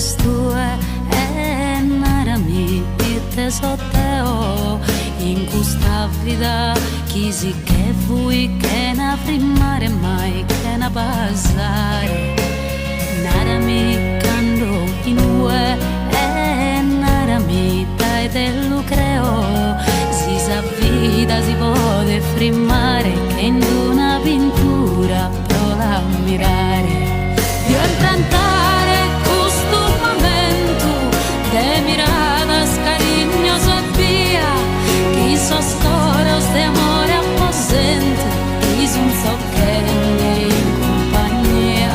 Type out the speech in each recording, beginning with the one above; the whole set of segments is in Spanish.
stue e narami te sotteo in questa vita chi si che vuoi che na primare mai che na passare narami quando in due e narami dai te lo creo si sa vita si può frimmare che in una pintura pro la mirare io implantare questo momento de mirada cariños e via chi so storos de amore apposente chi son so che in compagnia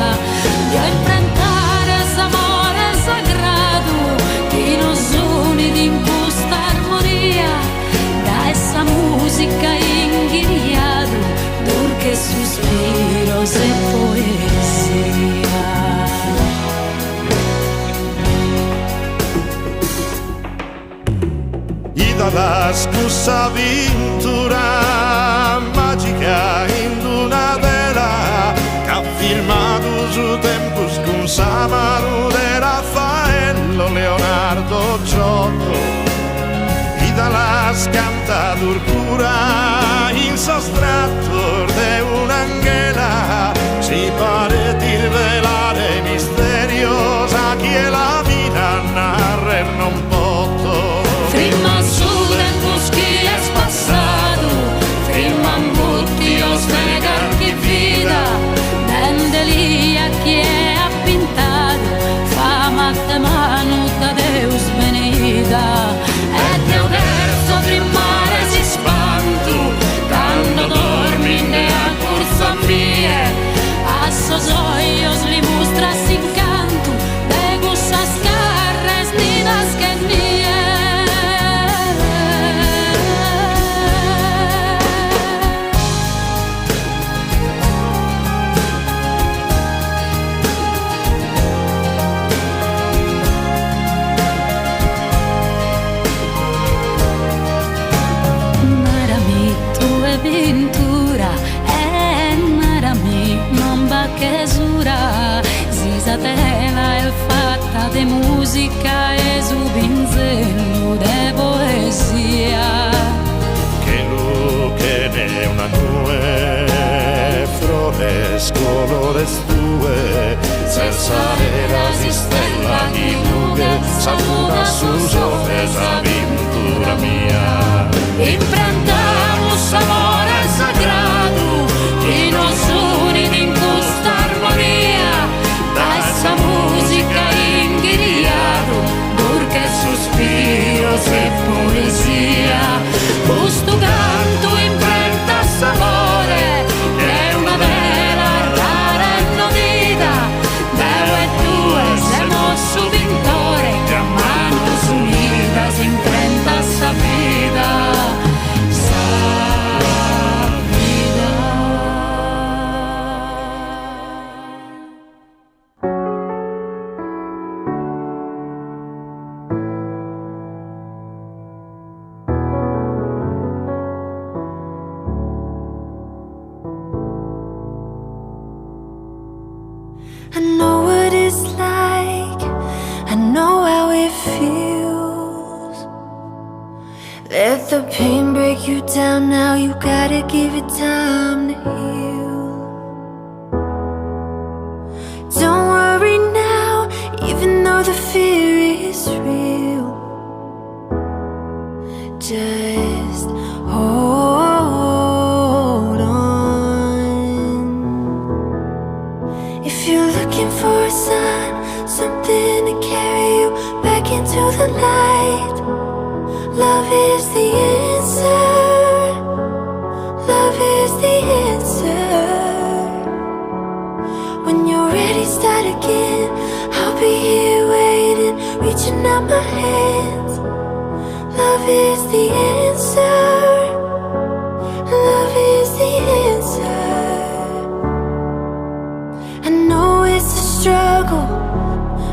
io implantare s'amore sagrado chi nos uni in questa armonia da essa musica inghiriado dur che suspiros e poesia la scusa avventura magica in una vela che ha filmato su tempo con Samaru de Raffaello Leonardo Giotto e dalla scantadur pura in sostratto de un'angela si pare di rivelare misteriosa che la vita narrer non potto Firma su tempos que es pasado Firman butios negar que vida Dendelia que ha pintado Fama de manuta Deus venida E teu verso primare si spanto Quando dormin de a cursa mie A sos olhos li mostras sin canto De gusas carres nidas que nie Ventura e narami non va che sura Zisatela è fatta di musica e su pinzello de poesia che lu che ne una nube flores colores tue senza vera si stella di nube saluda sus ojos aventura mia Imprendamos amore sagrado que nos une in questa armonia da essa música inghiriado porque suspiros e poesia questo canto imprenta s'amore è una vera rara e nodita Deo e tu siamo su pintore que a manos unidas imprenta sa vida I know what it's like, I know how it feels. Let the pain break you down now, you gotta give it time to heal. Don't worry now, even though the fear is real. Just hold on. If you're looking for a sign, something to carry you back into the light, love is the answer. Love is the answer. When you're ready, start again. I'll be here waiting, reaching out my hands. Love is the answer. Love is the answer. I know it's a struggle,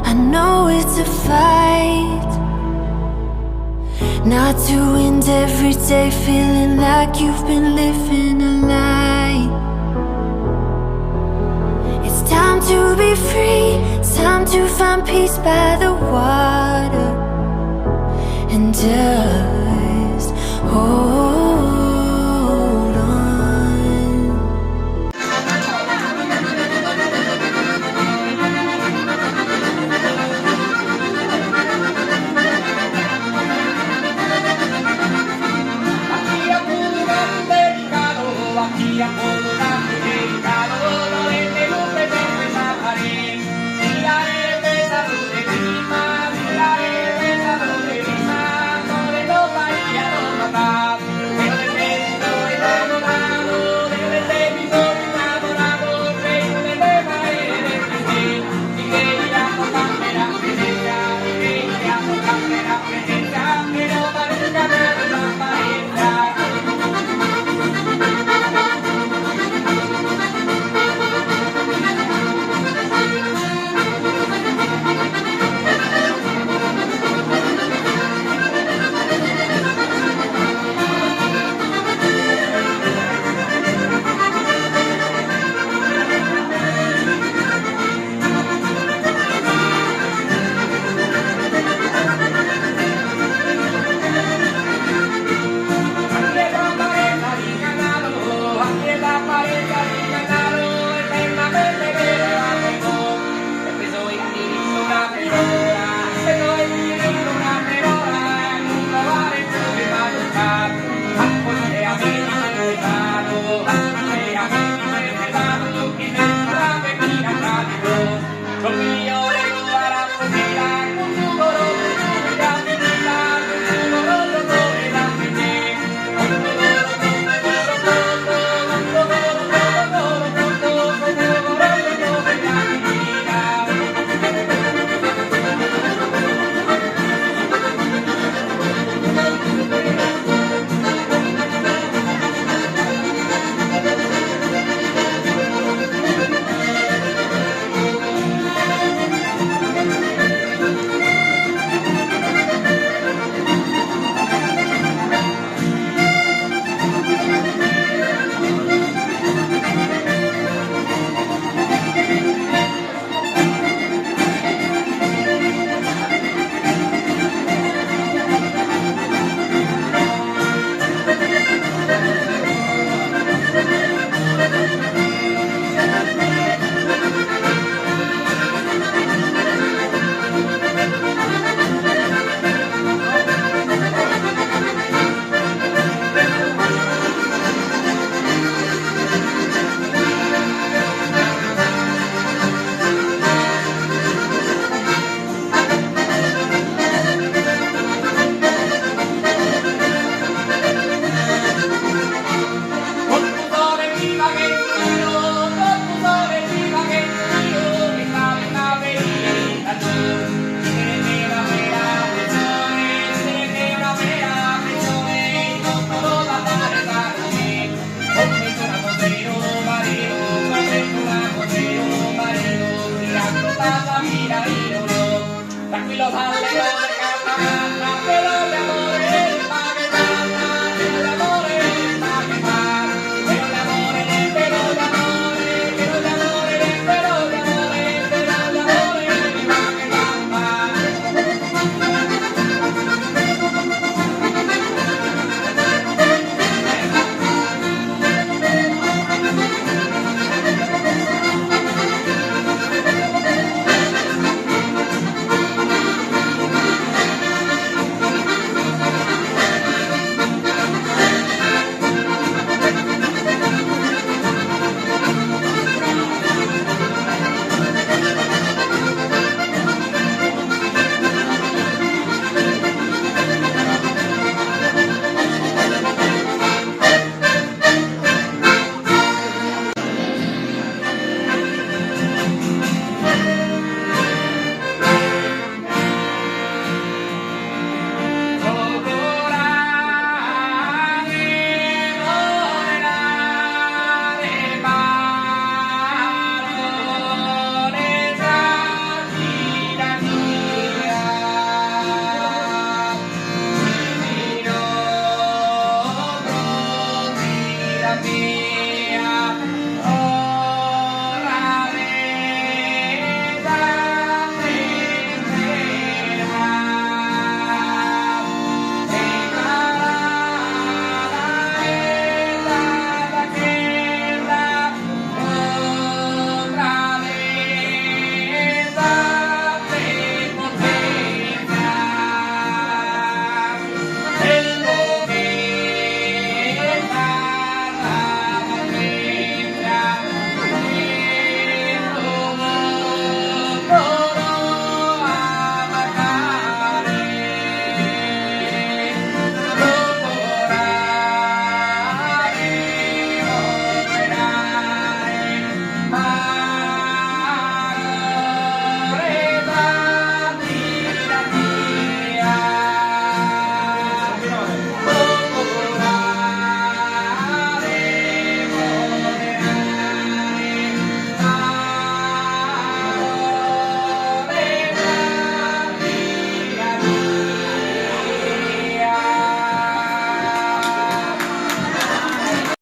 I know it's a fight. Not to end every day feeling like you've been living a lie. It's time to be free. Time to find peace by the water and just hold on. Aquí a un gran delicado, aquí a un gran delicado, no le tengo presente sacaré. Mira el besado de Lima, mira el besado de Lima, no le tocaría no matar. Pero de dentro enamorado, de mi sol enamorado, pero de tema eres que y que irá a tocarme la presencia, y que irá a tocarme la presencia, que no parezca nada transparencia. Tranquilos,